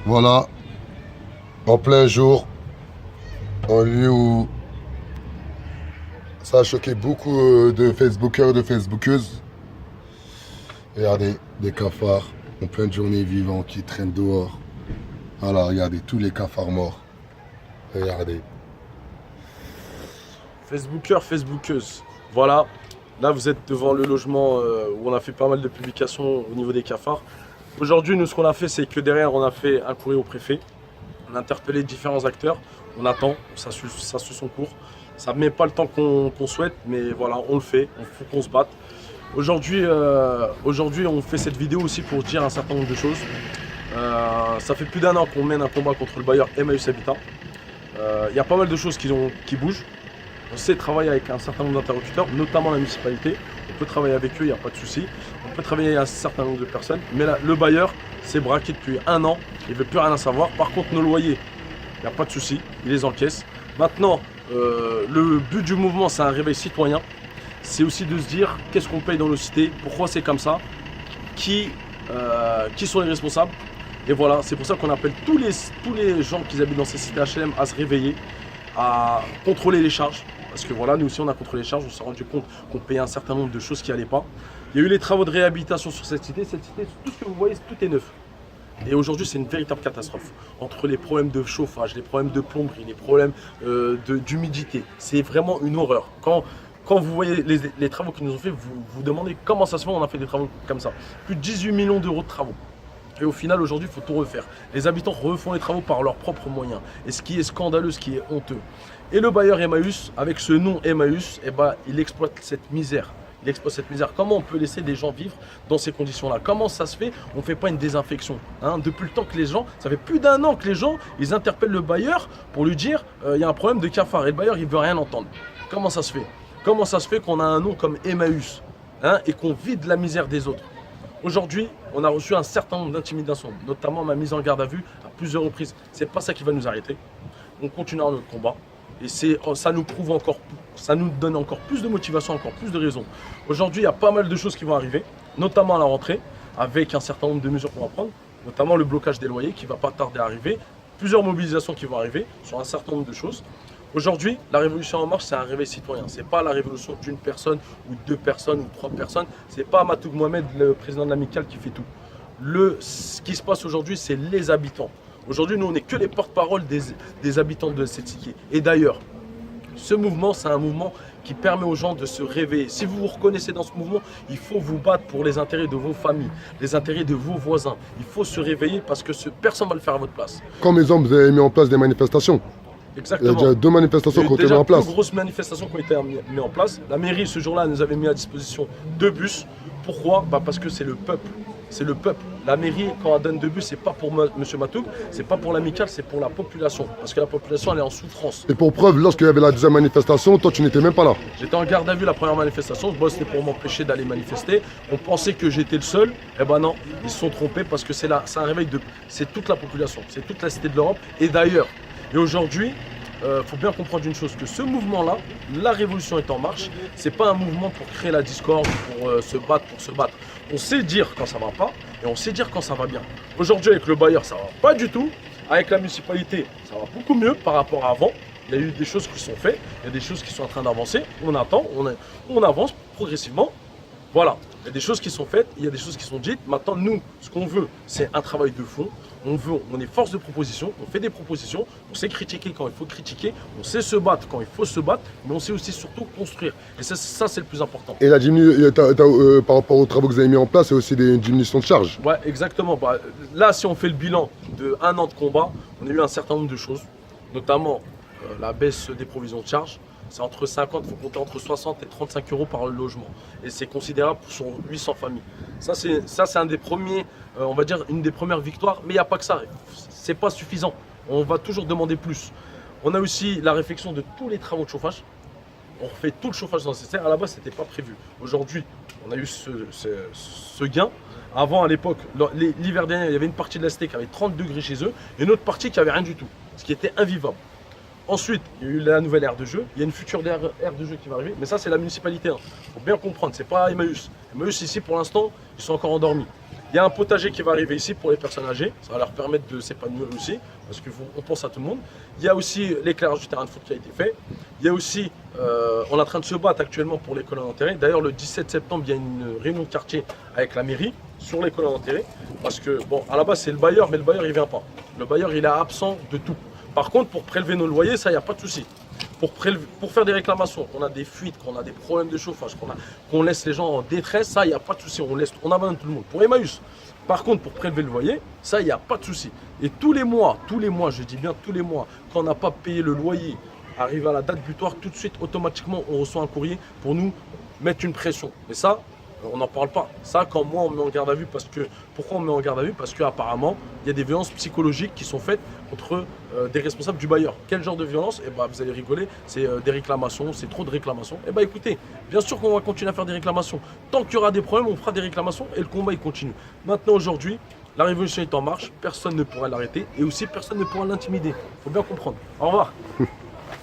Voilà, en plein jour, un lieu où ça a choqué beaucoup de Facebookers et de Facebookeuses. Regardez, des cafards en pleine journée vivants qui traînent dehors. Voilà, regardez, tous les cafards morts. Regardez. Facebooker, Facebookeuse. Voilà, là vous êtes devant le logement où on a fait pas mal de publications au niveau des cafards. Aujourd'hui, nous, ce qu'on a fait, c'est que derrière, on a fait un courrier au préfet. On a interpellé différents acteurs. On attend, ça suit son cours. Ça ne met pas le temps qu'on souhaite, mais voilà, on le fait. Il faut qu'on se batte. Aujourd'hui, on fait cette vidéo aussi pour dire un certain nombre de choses. Ça fait plus d'un an qu'on mène un combat contre le bailleur Emmaüs Habitat. Il y a pas mal de choses qui bougent. On sait travailler avec un certain nombre d'interlocuteurs, notamment la municipalité. On peut travailler avec eux, il n'y a pas de souci. On peut travailler avec un certain nombre de personnes. Mais là, le bailleur s'est braqué depuis un an. Il ne veut plus rien savoir. Par contre, nos loyers, il n'y a pas de souci. Il les encaisse. Maintenant, le but du mouvement, c'est un réveil citoyen. C'est aussi de se dire qu'est-ce qu'on paye dans nos cités, pourquoi c'est comme ça, qui sont les responsables. Et voilà, c'est pour ça qu'on appelle tous les gens qui habitent dans ces cités HLM à se réveiller, à contrôler les charges. Parce que voilà, nous aussi on a contrôlé les charges, on s'est rendu compte qu'on payait un certain nombre de choses qui n'allaient pas. Il y a eu les travaux de réhabilitation sur cette cité, tout ce que vous voyez, tout est neuf. Et aujourd'hui c'est une véritable catastrophe. Entre les problèmes de chauffage, les problèmes de plomberie, les problèmes d'humidité, c'est vraiment une horreur. Quand vous voyez les travaux qu'ils nous ont fait, vous vous demandez comment ça se fait, on a fait des travaux comme ça. Plus de 18 millions d'euros de travaux. Et au final, aujourd'hui, il faut tout refaire. Les habitants refont les travaux par leurs propres moyens. Et ce qui est scandaleux, ce qui est honteux. Et le bailleur Emmaüs, avec ce nom Emmaüs, eh ben, il exploite cette misère. Il exploite cette misère. Comment on peut laisser des gens vivre dans ces conditions-là? Comment ça se fait? On ne fait pas une désinfection, hein? Depuis le temps que les gens, ça fait plus d'un an que les gens, ils interpellent le bailleur pour lui dire il y a un problème de cafard. Et le bailleur, il ne veut rien entendre. Comment ça se fait? Comment ça se fait qu'on a un nom comme Emmaüs, hein, et qu'on vide la misère des autres? Aujourd'hui, on a reçu un certain nombre d'intimidations, notamment ma mise en garde à vue à plusieurs reprises. C'est pas ça qui va nous arrêter. On continuera notre combat. Et ça nous prouve encore, ça nous donne encore plus de motivation, encore plus de raisons. Aujourd'hui, il y a pas mal de choses qui vont arriver, notamment à la rentrée, avec un certain nombre de mesures qu'on va prendre, notamment le blocage des loyers qui va pas tarder à arriver, plusieurs mobilisations qui vont arriver sur un certain nombre de choses. Aujourd'hui, la révolution en marche, c'est un réveil citoyen. Ce n'est pas la révolution d'une personne ou deux personnes ou trois personnes. Ce n'est pas Matoug Mohamed, le président de l'amicale, qui fait tout. Ce qui se passe aujourd'hui, c'est les habitants. Aujourd'hui, nous, on n'est que les porte-parole des habitants de cette cité. Et d'ailleurs, ce mouvement, c'est un mouvement qui permet aux gens de se réveiller. Si vous vous reconnaissez dans ce mouvement, il faut vous battre pour les intérêts de vos familles, les intérêts de vos voisins. Il faut se réveiller parce que personne ne va le faire à votre place. Comme exemple, vous avez mis en place des manifestations. Exactement. Il y a déjà deux manifestations qui ont été mises en place. Deux grosses manifestations qui ont été mises en place. La mairie, ce jour-là, nous avait mis à disposition 2 bus. Pourquoi? Parce que c'est le peuple. C'est le peuple. La mairie, quand elle donne 2 bus, c'est pas pour M. Matoug, c'est pas pour l'amicale, c'est pour la population. Parce que la population, elle est en souffrance. Et pour preuve, lorsqu'il y avait la deuxième manifestation, toi, tu n'étais même pas là. J'étais en garde à vue la première manifestation. C'était pour m'empêcher d'aller manifester. On pensait que j'étais le seul. Eh ben non, ils se sont trompés parce que c'est un réveil c'est toute la population, c'est toute la cité de l'Europe. Et d'ailleurs, aujourd'hui, faut bien comprendre une chose, que ce mouvement-là, la révolution est en marche, c'est pas un mouvement pour créer la discorde, pour se battre. On sait dire quand ça va pas et on sait dire quand ça va bien. Aujourd'hui, avec le bailleur, ça va pas du tout. Avec la municipalité, ça va beaucoup mieux par rapport à avant. Il y a eu des choses qui sont faites, il y a des choses qui sont en train d'avancer. On attend, on avance progressivement. Voilà, il y a des choses qui sont faites, il y a des choses qui sont dites. Maintenant, nous, ce qu'on veut, c'est un travail de fond. On est force de proposition, on fait des propositions, on sait critiquer quand il faut critiquer, on sait se battre quand il faut se battre, mais on sait aussi surtout construire. Et ça c'est le plus important. Et par rapport aux travaux que vous avez mis en place, c'est aussi des diminutions de charges. Ouais, exactement. Là, si on fait le bilan de 1 an de combat, on a eu un certain nombre de choses, notamment la baisse des provisions de charges. C'est entre 50, il faut compter entre 60 et 35 euros par logement. Et c'est considérable sur 800 familles. Ça, c'est un des premiers, on va dire, une des premières victoires. Mais il n'y a pas que ça. C'est pas suffisant. On va toujours demander plus. On a aussi la réfection de tous les travaux de chauffage. On refait tout le chauffage nécessaire. À la base, ce n'était pas prévu. Aujourd'hui, on a eu ce gain. Avant, à l'époque, l'hiver dernier, il y avait une partie de la cité qui avait 30 degrés chez eux et une autre partie qui avait rien du tout. Ce qui était invivable. Ensuite, il y a eu la nouvelle aire de jeu. Il y a une future aire de jeu qui va arriver. Mais ça, c'est la municipalité. Il faut bien comprendre, c'est pas Emmaüs. Emmaüs, ici, pour l'instant, ils sont encore endormis. Il y a un potager qui va arriver ici pour les personnes âgées. Ça va leur permettre de s'épanouir aussi, parce qu'on pense à tout le monde. Il y a aussi l'éclairage du terrain de foot qui a été fait. Il y a aussi, on est en train de se battre actuellement pour les colonnes enterrées. D'ailleurs, le 17 septembre, il y a une réunion de quartier avec la mairie sur les colonnes enterrées. Parce que, bon, à la base, c'est le bailleur, mais le bailleur, il vient pas. Le bailleur, il est absent de tout. Par contre, pour prélever nos loyers, ça, il n'y a pas de souci. Pour faire des réclamations, qu'on a des fuites, qu'on a des problèmes de chauffage, qu'on laisse les gens en détresse, ça, il n'y a pas de souci. On abandonne tout le monde. Pour Emmaüs. Par contre, pour prélever le loyer, ça, il n'y a pas de souci. Et tous les mois, je dis bien tous les mois, quand on n'a pas payé le loyer, arrive à la date butoir, tout de suite, automatiquement, on reçoit un courrier pour nous mettre une pression. Mais ça, on n'en parle pas. Ça, quand moi, on me met en garde à vue, pourquoi on me met en garde à vue? Parce qu'apparemment, il y a des violences psychologiques qui sont faites contre des responsables du bailleur. Quel genre de violence? Eh ben, vous allez rigoler, c'est des réclamations, c'est trop de réclamations. Eh bien, écoutez, bien sûr qu'on va continuer à faire des réclamations. Tant qu'il y aura des problèmes, on fera des réclamations et le combat, il continue. Maintenant, aujourd'hui, la révolution est en marche, personne ne pourra l'arrêter et aussi personne ne pourra l'intimider. Il faut bien comprendre. Au revoir.